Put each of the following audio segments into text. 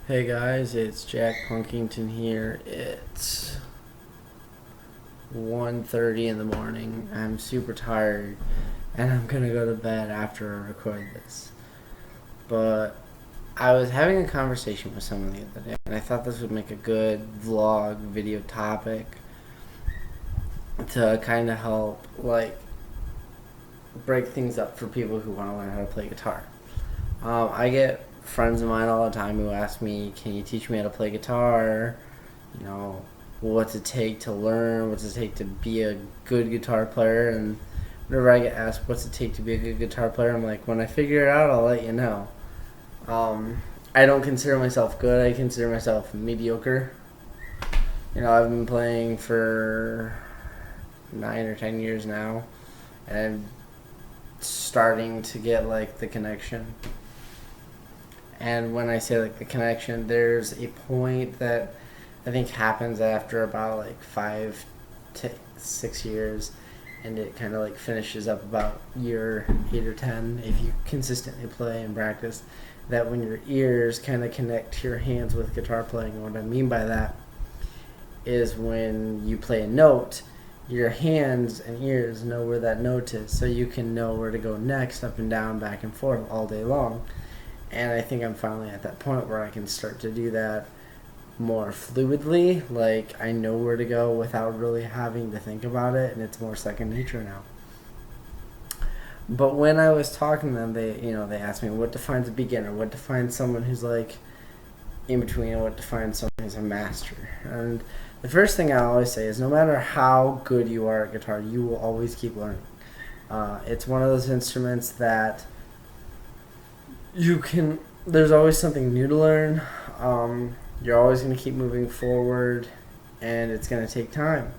Hey guys, it's Jack Punkington here. It's 1:30 in the morning. I'm super tired and I'm gonna go to bed after I record this. But I was having a conversation with someone the other day and I thought this would make a good vlog video topic to kind of help break things up for people who want to learn how to play guitar. I get friends of mine all the time who ask me, can you teach me how to play guitar? You know, what's it take to learn? What's it take to be a good guitar player? And whenever I get asked what's it take to be a good guitar player, I'm like, when I figure it out, I'll let you know. I don't consider myself good. I consider myself mediocre. You know, I've been playing for 9 or 10 years now, and I'm starting to get the connection. And when I say the connection, there's a point that I think happens after about 5 to 6 years, and it kind of finishes up about year 8 or 10 if you consistently play and practice. That when your ears kind of connect to your hands with guitar playing. And what I mean by that is when you play a note, your hands and ears know where that note is, so you can know where to go next, up and down, back and forth all day long. And I think I'm finally at that point where I can start to do that more fluidly. I know where to go without really having to think about it, and it's more second nature now. But when I was talking to them, they asked me what defines a beginner, what defines someone who's in between, and what defines someone who's a master. And the first thing I always say is no matter how good you are at guitar, you will always keep learning. It's one of those instruments that there's always something new to learn. You're always going to keep moving forward, and it's going to take time.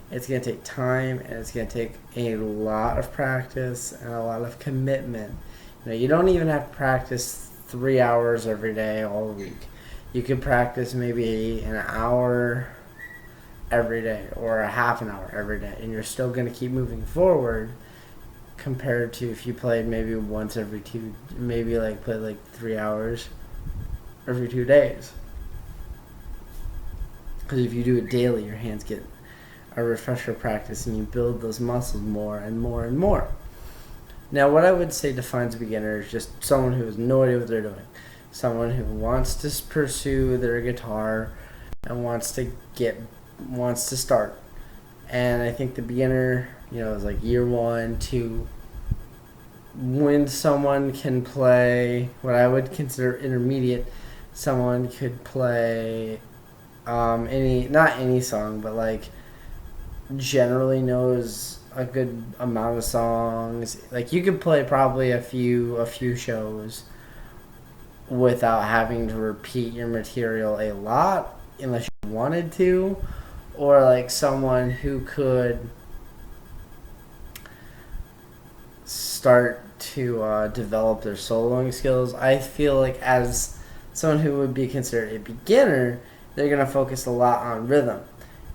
It's going to take time, and it's going to take a lot of practice and a lot of commitment. You don't even have to practice 3 hours every day all week. You could practice maybe an hour every day or a half an hour every day, and you're still going to keep moving forward, compared to if you played maybe once every played 3 hours every 2 days. Because if you do it daily, your hands get a refresher practice and you build those muscles more and more and more. Now, what I would say defines a beginner is just someone who has no idea what they're doing. Someone who wants to pursue their guitar and wants to start. And I think the beginner, is year 1, 2. When someone can play what I would consider intermediate, someone could play not any song, but generally knows a good amount of songs. You could play probably a few shows without having to repeat your material a lot unless you wanted to, or someone who could start to develop their soloing skills. I feel as someone who would be considered a beginner, they're going to focus a lot on rhythm.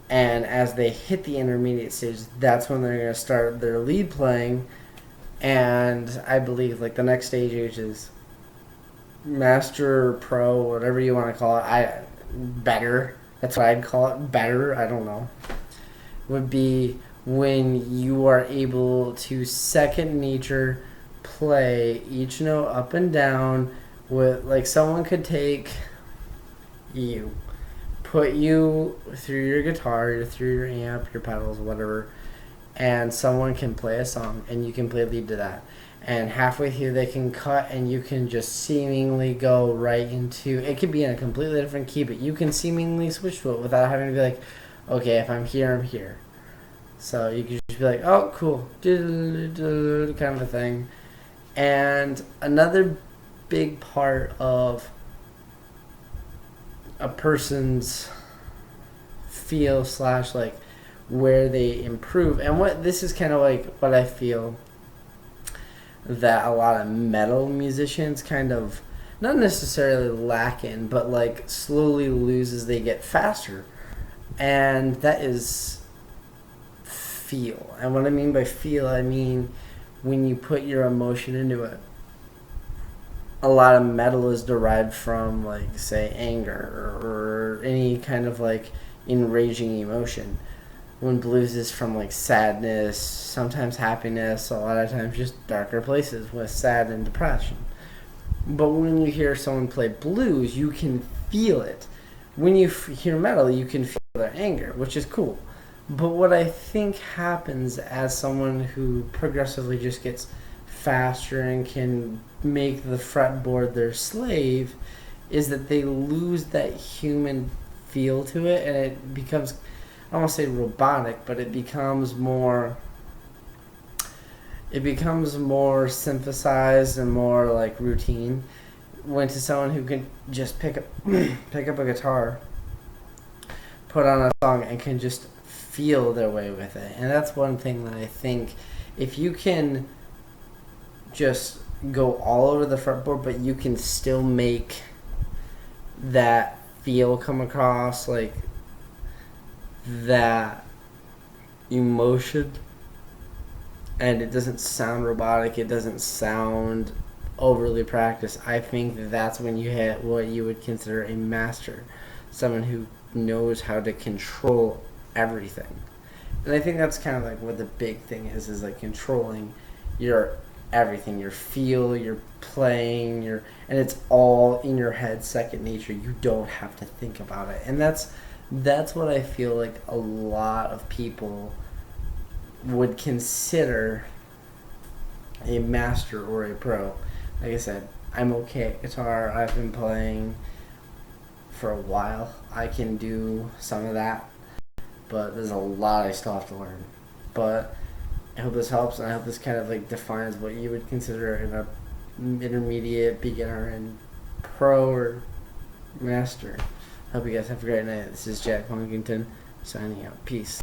And as they hit the intermediate stage, that's when they're going to start their lead playing. And I believe the next stage, which is master or pro, whatever you want to call it, better. That's what I'd call it. Better, I don't know. Would be when you are able to second nature play each note up and down with someone could take you, put you through your guitar, through your amp, your pedals, whatever, and someone can play a song and you can play lead to that. And halfway through they can cut and you can just seemingly go right into, it could be in a completely different key, but you can seemingly switch to it without having to be okay, if I'm here, I'm here. So you can just be oh, cool, kind of a thing. And another big part of a person's feel / where they improve, and what this is kind of what I feel that a lot of metal musicians kind of not necessarily lack in, but slowly lose as they get faster, and that is feel. And what I mean by feel, I mean when you put your emotion into it. a lot of metal is derived from, like, say, anger or any kind of like enraging emotion. When blues is from like sadness, sometimes happiness, a lot of times just darker places with sad and depression. But when you hear someone play blues, you can feel it. When you hear metal, you can feel their anger, which is cool. But what I think happens as someone who progressively just gets faster and can make the fretboard their slave is that they lose that human feel to it, and it becomes, I don't want to say robotic, but it becomes more synthesized and more like routine. When to someone who can just pick up pick up a guitar, put on a song, and can just feel their way with it. And that's one thing that I think, if you can just go all over the fretboard, but you can still make that feel come across, like that emotion, and it doesn't sound robotic, it doesn't sound overly practiced, I think that's when you hit what you would consider a master, someone who knows how to control everything. And I think that's kind of like what the big thing is like controlling your everything, your feel, your playing, and it's all in your head, second nature. You don't have to think about it. And that's what I feel like a lot of people would consider a master or a pro. Like I said, I'm okay at guitar. I've been playing for a while. I can do some of that, but there's a lot I still have to learn. But I hope this helps, and I hope this kind of like defines what you would consider an intermediate, beginner, and pro or master. Hope you guys have a great night. This is Jack Punkington signing out. Peace.